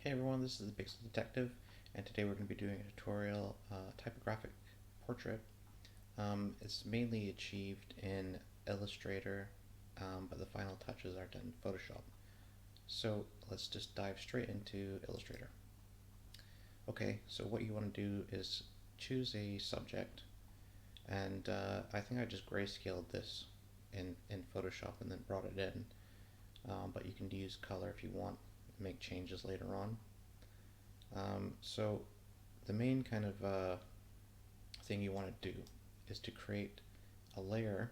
Hey everyone, this is the Pixel Detective, and today we're going to be doing a tutorial typographic portrait. It's mainly achieved in Illustrator, but the final touches are done in Photoshop. So let's just dive straight into Illustrator. Okay, so what you want to do is choose a subject, and I think I just grayscaled this in Photoshop and then brought it in, but you can use color if you want, make changes later on. So the main kind of thing you want to do is to create a layer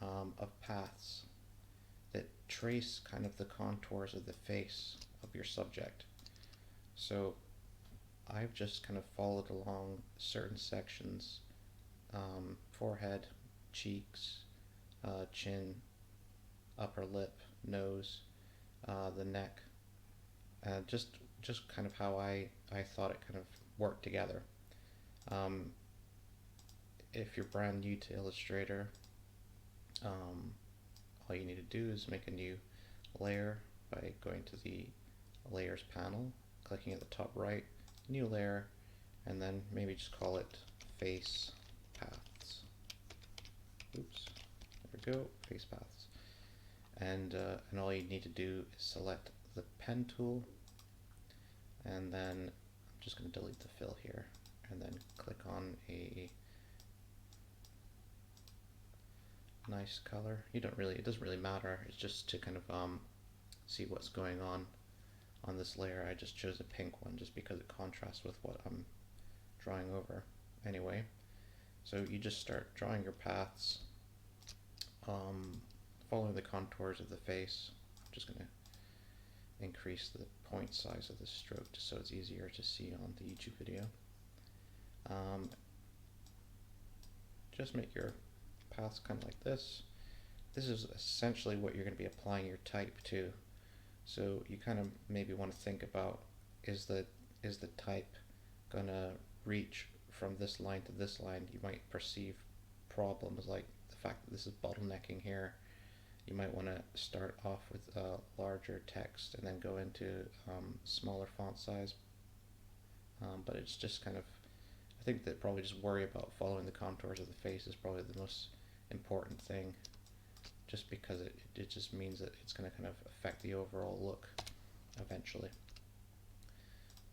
of paths that trace kind of the contours of the face of your subject. So I've just kind of followed along certain sections, forehead, cheeks, chin, upper lip, nose, the neck, just kind of how I thought it kind of worked together. Um, if you're brand new to Illustrator, all you need to do is make a new layer by going to the layers panel, clicking at the top right, new layer, and then maybe just call it face paths. Oops, there we go, face paths. And all you need to do is select the pen tool, and then I'm just going to delete the fill here, and then click on a nice color. It doesn't really matter. It's just to kind of see what's going on this layer. I just chose a pink one just because it contrasts with what I'm drawing over. Anyway, so you just start drawing your paths, following the contours of the face. I'm just going to increase the point size of the stroke just so it's easier to see on the YouTube video. Just make your paths kind of like this. This is essentially what you're going to be applying your type to. So you kind of maybe want to think about, is the type going to reach from this line to this line? You might perceive problems like the fact that this is bottlenecking here. You might want to start off with larger text and then go into smaller font size. But it's just kind of, I think that probably just worry about following the contours of the face is probably the most important thing, just because it just means that it's going to kind of affect the overall look eventually.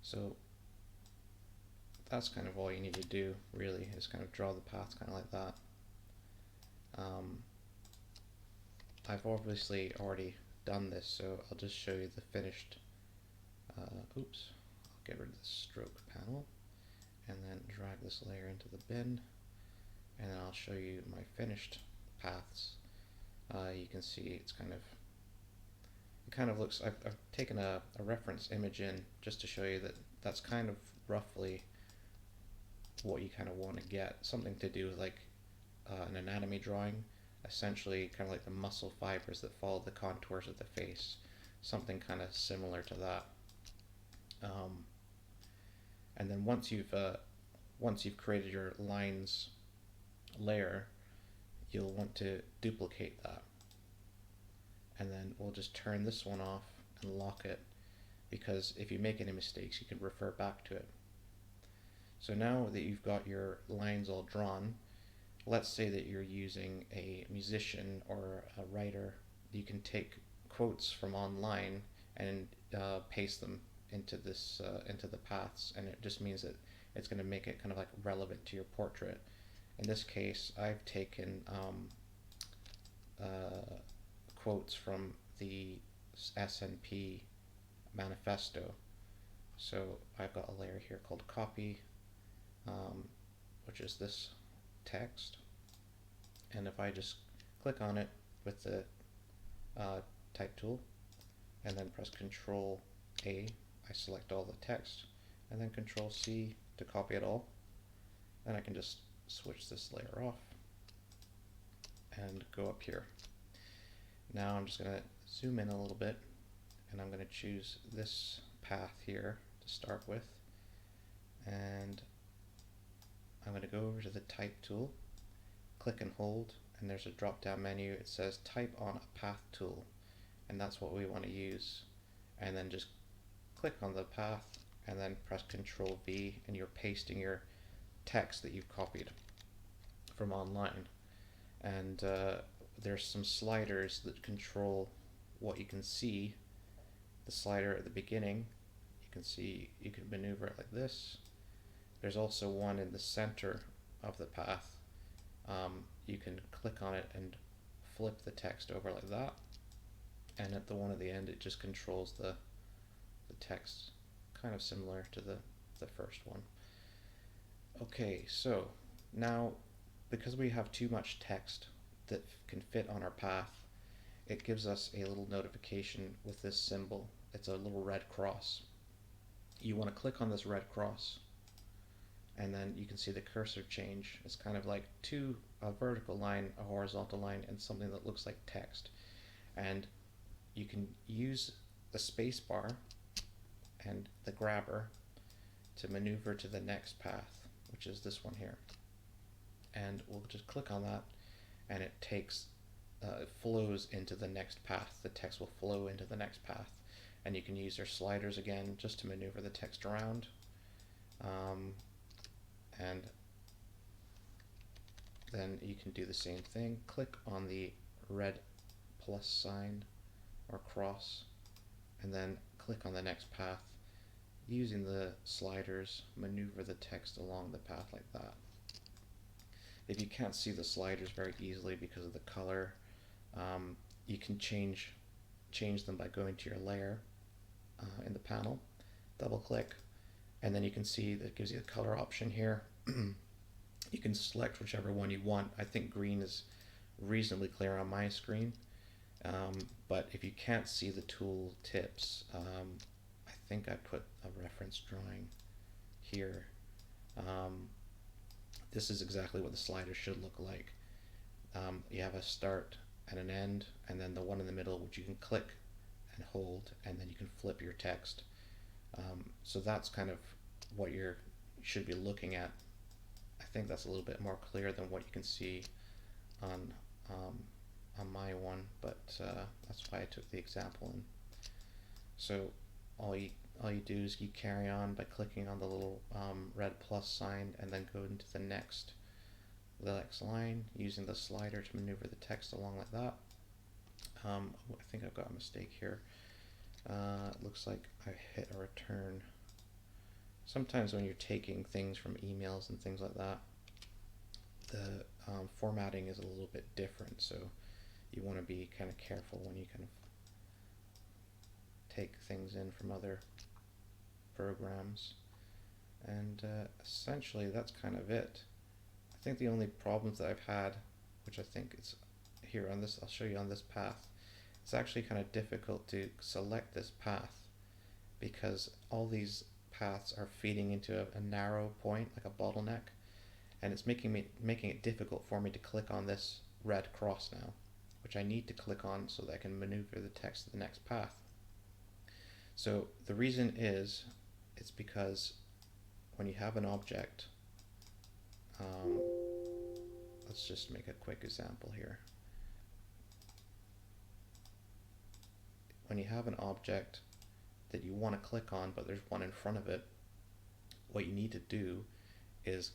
So that's kind of all you need to do really, is kind of draw the paths kind of like that. I've obviously already done this, so I'll just show you the finished, oops, I'll get rid of the stroke panel and then drag this layer into the bin, and then I'll show you my finished paths. You can see it kind of looks, I've taken a reference image in just to show you that that's kind of roughly what you kind of want to get, something to do with like an anatomy drawing, essentially kind of like the muscle fibers that follow the contours of the face, something kind of similar to that. And then once you've created your lines layer, you'll want to duplicate that, and then we'll just turn this one off and lock it, because if you make any mistakes you can refer back to it. So now that you've got your lines all drawn, let's say that you're using a musician or a writer, you can take quotes from online and paste them into this into the paths, and it just means that it's going to make it kind of like relevant to your portrait. In this case, I've taken quotes from the SNP manifesto. So I've got a layer here called copy, which is this text, and if I just click on it with the type tool and then press Control A, I select all the text, and then Control C to copy it all. Then I can just switch this layer off and go up here. Now I'm just going to zoom in a little bit, and I'm going to choose this path here to start with, and I'm going to go over to the type tool, click and hold, and there's a drop down menu. It says type on a path tool, and that's what we want to use. And then just click on the path and then press Control V, and you're pasting your text that you've copied from online. And there's some sliders that control what you can see. The slider at the beginning, you can see you can maneuver it like this. There's also one in the center of the path. You can click on it and flip the text over like that. And at the one at the end, it just controls the text, kind of similar to the first one. Okay, so now because we have too much text that can fit on our path, it gives us a little notification with this symbol. It's a little red cross. You want to click on this red cross, and then you can see the cursor change. It's kind of like a vertical line, a horizontal line, and something that looks like text. And you can use the space bar and the grabber to maneuver to the next path, which is this one here. And we'll just click on that, and it flows into the next path. The text will flow into the next path. And you can use your sliders again just to maneuver the text around. And then you can do the same thing. Click on the red plus sign or cross, and then click on the next path. Using the sliders, maneuver the text along the path like that. If you can't see the sliders very easily because of the color, you can change them by going to your layer in the panel, double click, and then you can see that it gives you the color option here. You can select whichever one you want. I think green is reasonably clear on my screen, but if you can't see the tool tips, I think I put a reference drawing here. This is exactly what the slider should look like. You have a start and an end, and then the one in the middle, which you can click and hold, and then you can flip your text. So that's kind of what you should be looking at. I think that's a little bit more clear than what you can see on my one, but that's why I took the example. And so all you do is you carry on by clicking on the little red plus sign, and then go into the next line using the slider to maneuver the text along like that. I think I've got a mistake here. It looks like I hit a return. Sometimes when you're taking things from emails and things like that, the formatting is a little bit different, so you want to be kind of careful when you kind of take things in from other programs. And essentially that's kind of it. I think the only problems that I've had, which I think it's here on this, I'll show you on this path, it's actually kind of difficult to select this path because all these paths are feeding into a narrow point, like a bottleneck, and it's making it difficult for me to click on this red cross now, which I need to click on so that I can maneuver the text to the next path. So the reason is, it's because when you have an object, let's just make a quick example here. When you have an object that you want to click on, but there's one in front of it, what you need to do is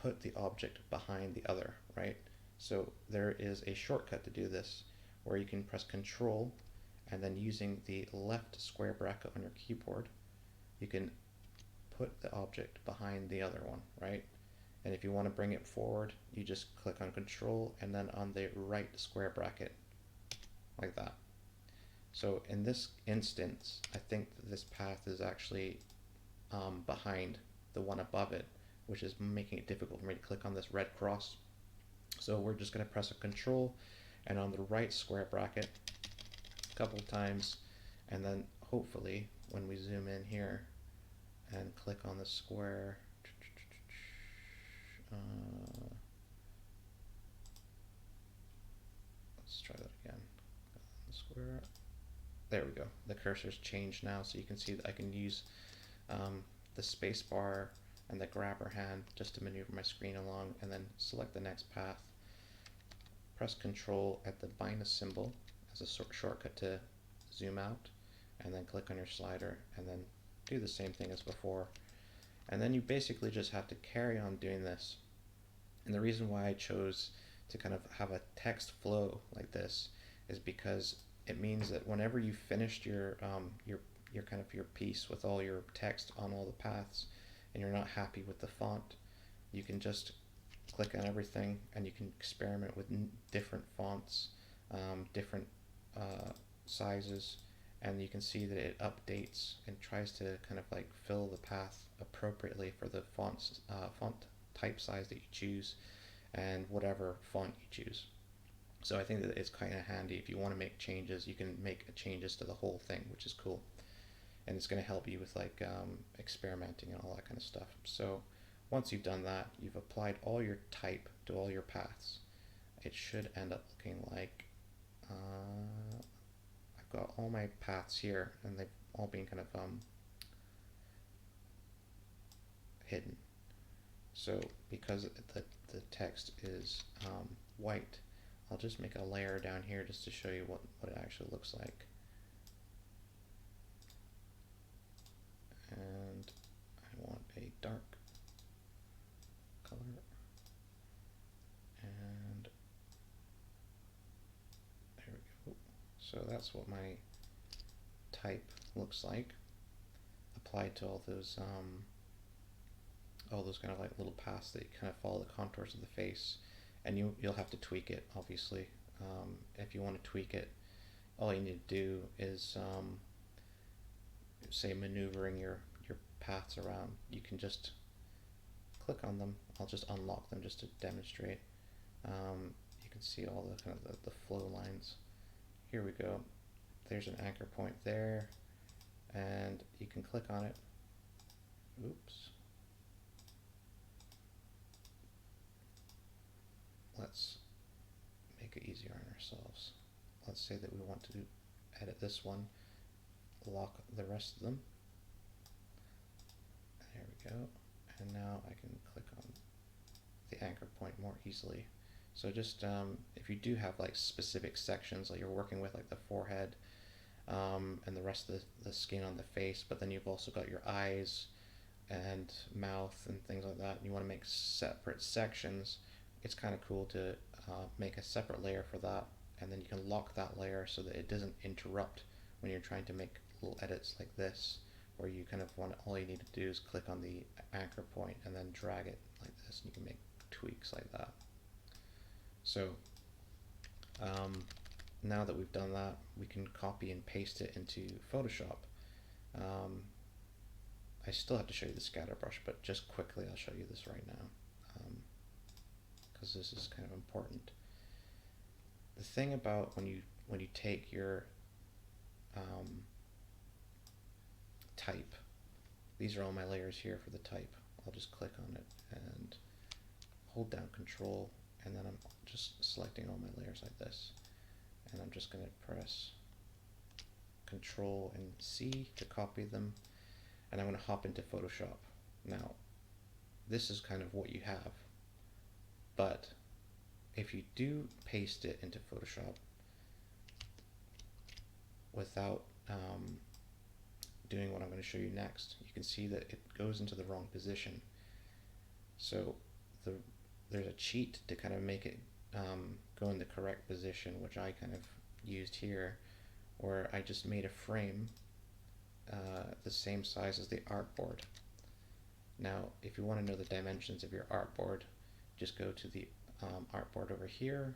put the object behind the other, right? So there is a shortcut to do this, where you can press Control, and then using the left square bracket on your keyboard, you can put the object behind the other one, right? And if you want to bring it forward, you just click on Control and then on the right square bracket, like that. So in this instance, I think that this path is actually behind the one above it, which is making it difficult for me to click on this red cross. So we're just going to press a Control and on the right square bracket a couple times, and then hopefully when we zoom in here and click on the square, let's try that again. The square. There we go. The cursor's changed now, so you can see that I can use the space bar and the grabber hand just to maneuver my screen along, and then select the next path. Press Control at the minus symbol as a shortcut to zoom out, and then click on your slider, and then do the same thing as before. And then you basically just have to carry on doing this. And the reason why I chose to kind of have a text flow like this is because it means that whenever you finished your kind of your piece with all your text on all the paths, and you're not happy with the font, you can just click on everything, and you can experiment with different fonts, different sizes, and you can see that it updates and tries to kind of like fill the path appropriately for the font type size that you choose and whatever font you choose. So I think that it's kind of handy if you want to make changes. You can make changes to the whole thing, which is cool, and it's going to help you with like experimenting and all that kind of stuff. So once you've done that, you've applied all your type to all your paths. It should end up looking like I've got all my paths here, and they've all been kind of hidden. So because the text is white, I'll just make a layer down here just to show you what it actually looks like. And I want a dark color, and there we go. So that's what my type looks like applied to all those kind of like little paths that kind of follow the contours of the face. And you'll have to tweak it, obviously. If you want to tweak it, all you need to do is say maneuvering your paths around. You can just click on them. I'll just unlock them just to demonstrate. You can see all the kind of the flow lines. Here we go. There's an anchor point there, and you can click on it. Oops. Let's make it easier on ourselves. Let's say that we want to edit this one, lock the rest of them. There we go. And now I can click on the anchor point more easily. So just if you do have like specific sections like you're working with, like the forehead and the rest of the skin on the face, but then you've also got your eyes and mouth and things like that, and you want to make separate sections, it's kind of cool to make a separate layer for that, and then you can lock that layer so that it doesn't interrupt when you're trying to make little edits like this, where you kind of want, all you need to do is click on the anchor point and then drag it like this, and you can make tweaks like that. So now that we've done that, we can copy and paste it into Photoshop. I still have to show you the scatter brush, but just quickly I'll show you this right now, because this is kind of important. The thing about when you take your type, these are all my layers here for the type. I'll just click on it and hold down Control, and then I'm just selecting all my layers like this, and I'm just going to press Control and C to copy them, and I'm going to hop into Photoshop. Now this is kind of what you have, but if you do paste it into Photoshop without doing what I'm going to show you next, you can see that it goes into the wrong position. So there's a cheat to kind of make it go in the correct position, which I kind of used here, where I just made a frame the same size as the artboard. Now if you want to know the dimensions of your artboard, just go to the artboard over here,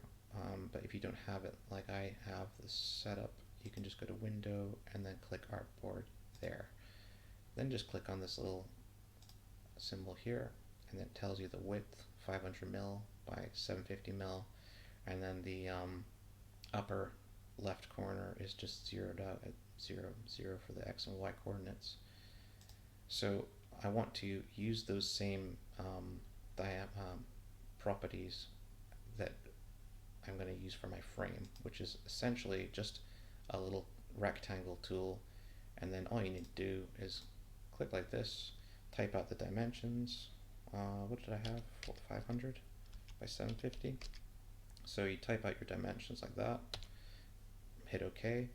but if you don't have it like I have this setup, you can just go to Window and then click Artboard there. Then just click on this little symbol here, and it tells you the width 500 mil by 750 mil, and then the upper left corner is just zeroed out at 0, 0 for the X and Y coordinates. So I want to use those same properties that I'm going to use for my frame, which is essentially just a little rectangle tool, and then all you need to do is click like this, type out the dimensions. What did I have? 500 by 750. So you type out your dimensions like that, hit OK.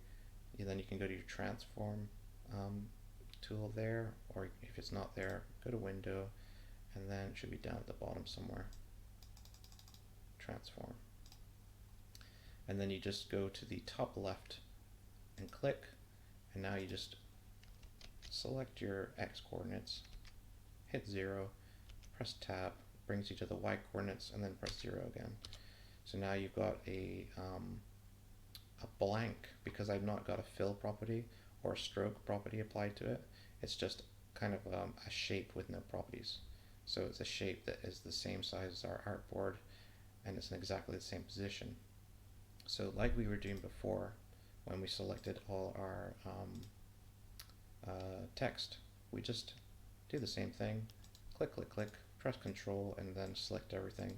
then you can go to your transform tool there, or if it's not there, go to window, and then it should be down at the bottom somewhere, transform. And then you just go to the top left and click, and now you just select your X coordinates, hit 0, press tab, brings you to the Y coordinates, and then press 0 again. So now you've got a blank, because I've not got a fill property or a stroke property applied to it. It's just kind of a shape with no properties. So it's a shape that is the same size as our artboard, and it's in exactly the same position. So like we were doing before, when we selected all our text, we just do the same thing, click, click, click, press Control, and then select everything.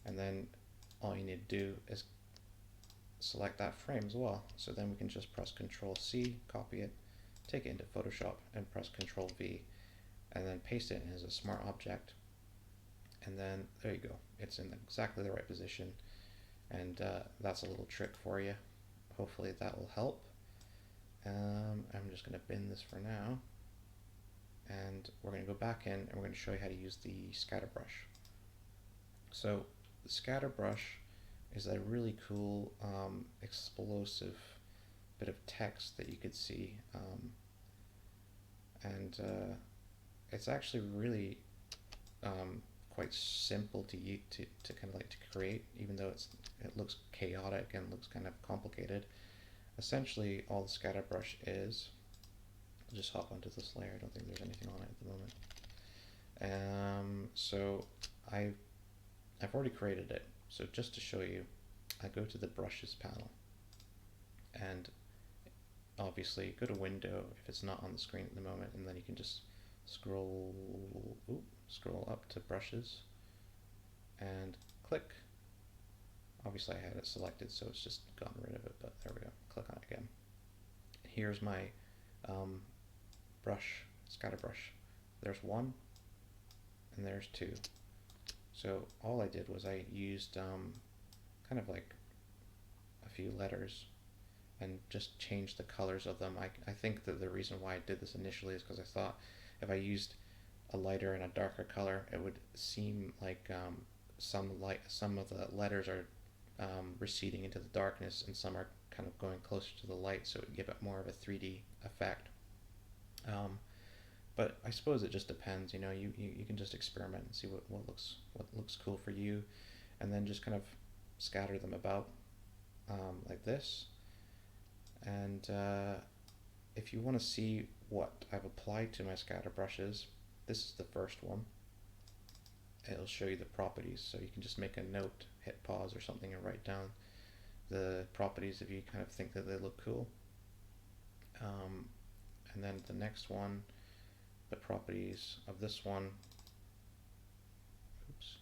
And then all you need to do is select that frame as well. So then we can just press Control C, copy it, take it into Photoshop, and press Control V, and then paste it in as a smart object. And then there you go. It's in exactly the right position. And that's a little trick for you. Hopefully that will help. I'm just going to bin this for now. And we're going to go back in, and we're going to show you how to use the scatter brush. So the scatter brush is a really cool explosive bit of text that you could see, and it's actually really quite simple to kind of like to create, even though it looks chaotic and looks kind of complicated. Essentially, all the scatter brush is, I'll just hop onto this layer. I don't think there's anything on it at the moment. So I've already created it. So just to show you, I go to the brushes panel, and obviously go to window if it's not on the screen at the moment, and then you can just scroll up to brushes and click. Obviously I had it selected, so it's just gotten rid of it, but there we go. Click on it again. Here's my brush, scatter brush. There's 1 and there's 2. So all I did was I used kind of like a few letters and just changed the colors of them. I think that the reason why I did this initially is because I thought if I used a lighter and a darker color, it would seem like some of the letters are receding into the darkness, and some are kind of going closer to the light, so it would give it more of a 3D effect. But I suppose it just depends. You know, you can just experiment and see what looks cool for you, and then just kind of scatter them about like this. And if you want to see what I've applied to my scatter brushes, this is the first one. It'll show you the properties, so you can just make a note, hit pause or something, and write down the properties if you kind of think that they look cool. And then the next one, the properties of this one. Oops.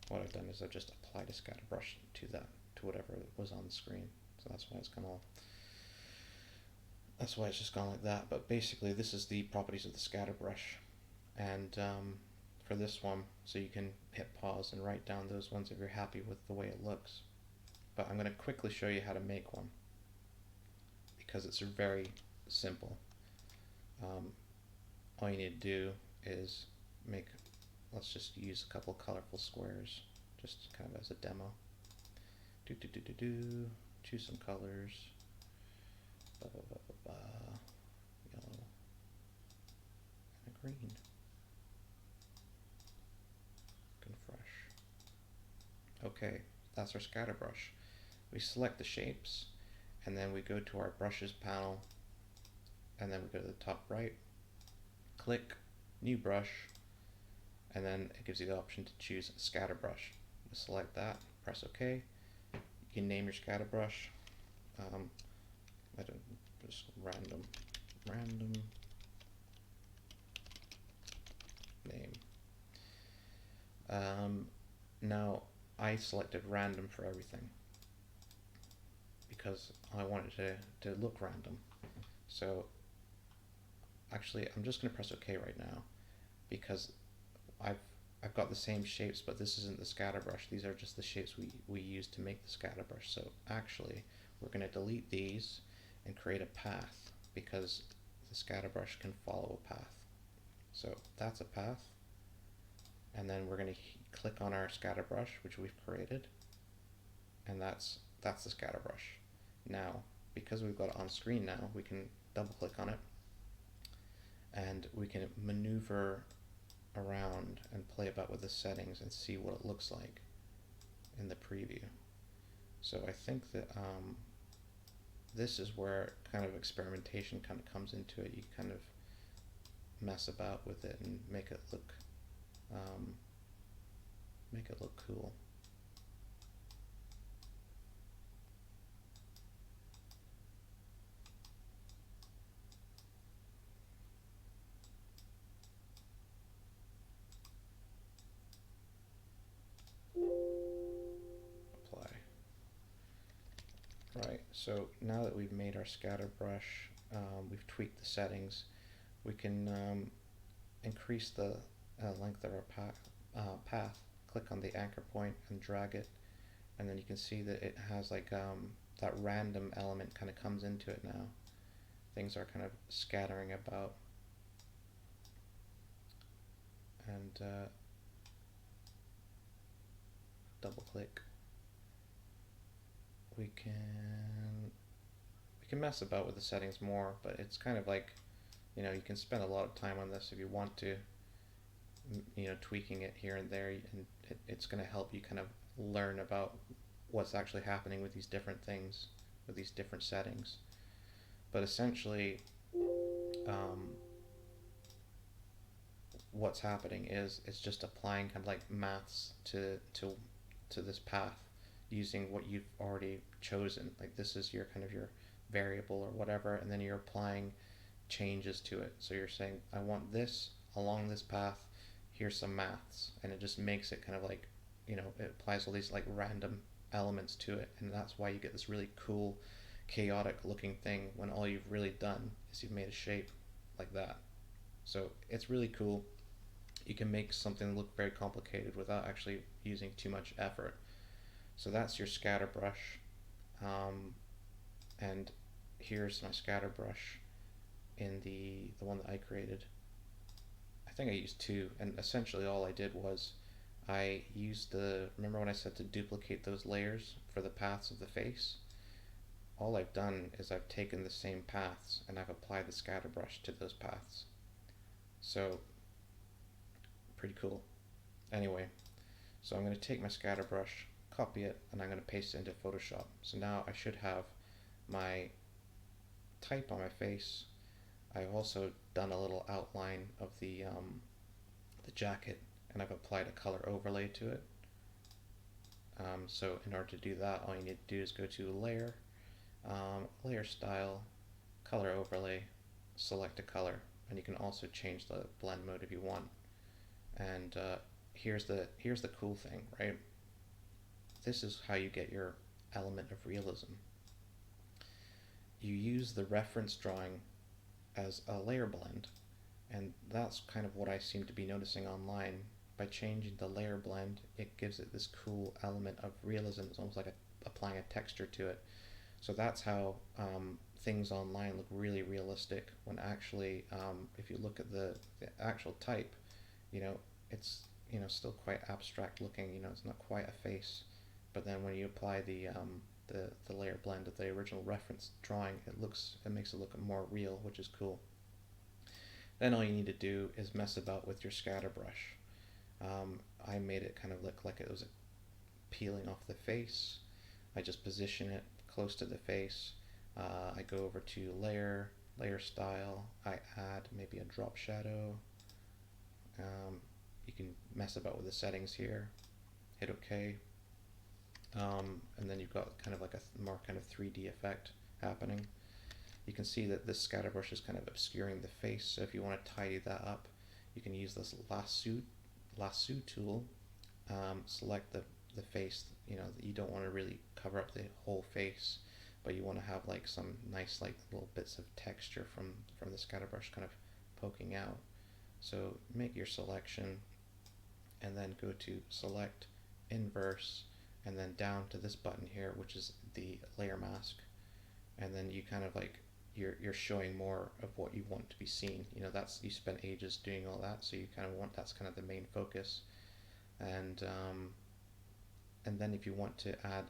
What I've done is I've just applied a scatter brush to whatever was on the screen. So that's why it's just gone like that. But basically, this is the properties of the scatter brush. And for this one, so you can hit pause and write down those ones if you're happy with the way it looks. But I'm going to quickly show you how to make one, because it's very simple. All you need to do is let's just use a couple colorful squares, just kind of as a demo. Choose some colors. Yellow and a green. Looking fresh. Okay, that's our scatter brush. We select the shapes, and then we go to our brushes panel, and then we go to the top right, click new brush, and then it gives you the option to choose a scatter brush. We select that, press OK. You can name your scatter brush. I don't, just random name. Now I selected random for everything because I wanted to look random. So actually I'm just going to press OK right now, because I've got the same shapes, but this isn't the scatter brush. These are just the shapes we used to make the scatter brush. So actually we're going to delete these, and create a path, because the scatter brush can follow a path. So that's a path, and then we're going to click on our scatter brush, which we've created, and that's the scatter brush. Now, because we've got it on screen now, we can double click on it, and we can maneuver around and play about with the settings and see what it looks like in the preview. So I think that this is where kind of experimentation kind of comes into it. You kind of mess about with it and make it look cool. Apply. Right, so now that we've made our scatter brush, we've tweaked the settings, we can increase the length of our path. Click on the anchor point and drag it, and then you can see that it has like that random element kind of comes into it now. Things are kind of scattering about, and double click. We can mess about with the settings more, but it's kind of like, you know, you can spend a lot of time on this if you want to, you know, tweaking it here and there, and it's going to help you kind of learn about what's actually happening with these different things, with these different settings. But essentially, what's happening is it's just applying kind of like maths to this path using what you've already chosen. Like this is your kind of your variable or whatever, and then you're applying changes to it. So you're saying, I want this along this path, here's some maths, and it just makes it kind of like, you know, it applies all these like random elements to it, and that's why you get this really cool chaotic looking thing when all you've really done is you've made a shape like that. So it's really cool. You can make something look very complicated without actually using too much effort. So that's your scatter brush, and here's my scatter brush in the one that I created. I think I used two, and essentially all I did was I used remember when I said to duplicate those layers for the paths of the face? All I've done is I've taken the same paths and I've applied the scatter brush to those paths. So pretty cool. Anyway, so I'm going to take my scatter brush, copy it, and I'm going to paste it into Photoshop. So now I should have my type on my face. I've also done a little outline of the jacket, and I've applied a color overlay to it. So in order to do that, all you need to do is go to Layer, Layer Style, Color Overlay, select a color, and you can also change the blend mode if you want. And here's the cool thing, right? This is how you get your element of realism. You use the reference drawing as a layer blend, and that's kind of what I seem to be noticing online. By changing the layer blend, it gives it this cool element of realism. It's almost like applying a texture to it. So that's how things online look really realistic, when actually if you look at the actual type, you know, it's, you know, still quite abstract looking. You know, it's not quite a face, but then when you apply the layer blend of the original reference drawing, it makes it look more real, which is cool. Then all you need to do is mess about with your scatter brush. I made it kind of look like it was peeling off the face. I just position it close to the face. I go over to layer style. I add maybe a drop shadow. You can mess about with the settings here. Hit OK. And then you've got kind of like a more kind of 3D effect happening. You can see that this scatter brush is kind of obscuring the face, so if you want to tidy that up, you can use this lasso tool. Select the face. You know, you don't want to really cover up the whole face, but you want to have like some nice like little bits of texture from the scatter brush kind of poking out. So make your selection, and then go to select, inverse, and then down to this button here, which is the layer mask, and then you kind of like you're showing more of what you want to be seen. You know, that's, you spent ages doing all that, so you kind of want, that's kind of the main focus. And then if you want to add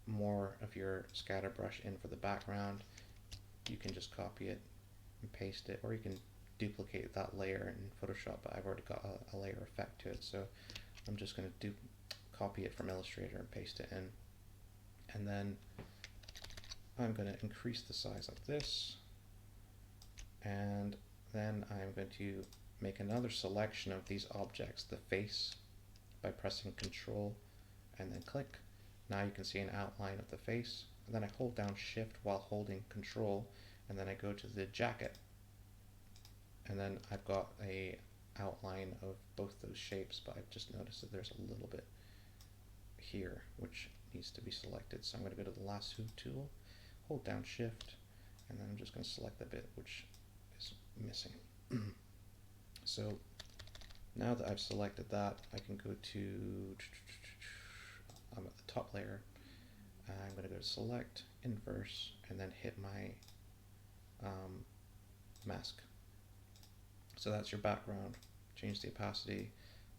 more of your scatter brush in for the background, you can just copy it and paste it, or you can duplicate that layer in Photoshop, but I've already got a layer effect to it, so I'm just going to copy it from Illustrator and paste it in. And then I'm going to increase the size like this, and then I'm going to make another selection of these objects, the face, by pressing Control and then click. Now you can see an outline of the face, and then I hold down Shift while holding Control, and then I go to the jacket, and then I've got a outline of both those shapes, but I've just noticed that there's a little bit here which needs to be selected, so I'm going to go to the lasso tool, hold down Shift, and then I'm just going to select the bit which is missing. So now that I've selected that, I can go to, I'm at the top layer, I'm going to go to Select, Inverse, and then hit my mask. So that's your background. Change the opacity,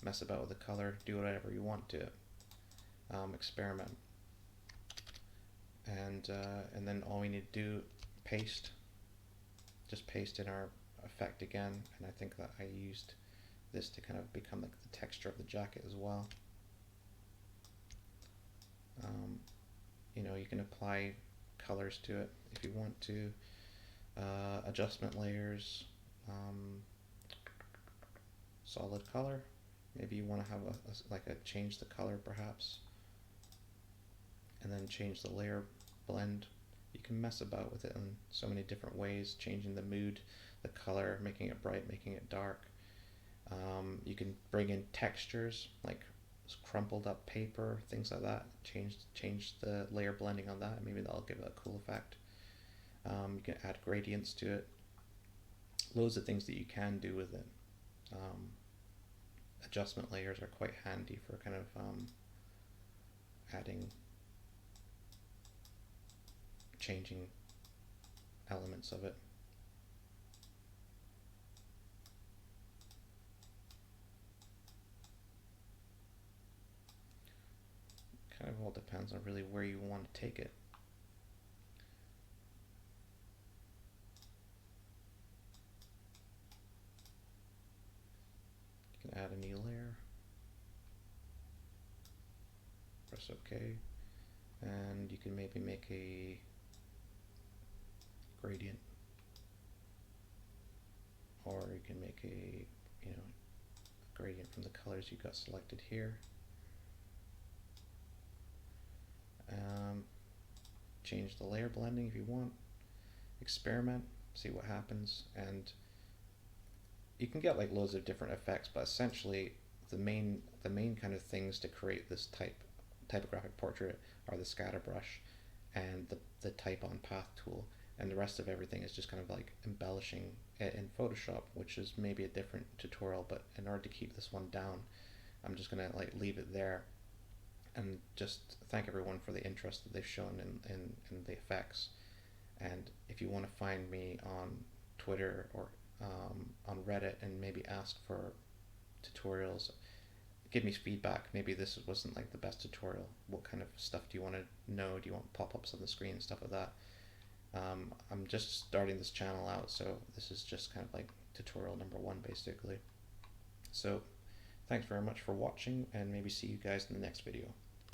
mess about with the color, do whatever you want to it. Experiment. And then all we need to do, paste. Just paste in our effect again, and I think that I used this to kind of become like the texture of the jacket as well. You know, you can apply colors to it if you want to. Adjustment layers, solid color. Maybe you want to have a change the color perhaps, and then change the layer blend. You can mess about with it in so many different ways, changing the mood, the color, making it bright, making it dark. You can bring in textures like crumpled up paper, things like that. Change the layer blending on that. Maybe that'll give it a cool effect. You can add gradients to it. Loads of things that you can do with it. Adjustment layers are quite handy for kind of changing elements of it. Kind of all depends on really where you want to take it. You can add a new layer, press OK, and you can maybe make a gradient, or you can make a gradient from the colors you got selected here. Change the layer blending if you want. Experiment, see what happens, and you can get like loads of different effects, but essentially the main kind of things to create this typographic portrait are the scatter brush and the type on path tool, and the rest of everything is just kind of like embellishing it in Photoshop, which is maybe a different tutorial, but in order to keep this one down, I'm just gonna like leave it there and just thank everyone for the interest that they've shown in the effects. And if you want to find me on Twitter or on Reddit and maybe ask for tutorials, give me feedback. Maybe this wasn't like the best tutorial. What kind of stuff do you want to know? Do you want pop-ups on the screen and stuff like that? I'm just starting this channel out, so this is just kind of like tutorial number 1 basically. So thanks very much for watching, and maybe see you guys in the next video.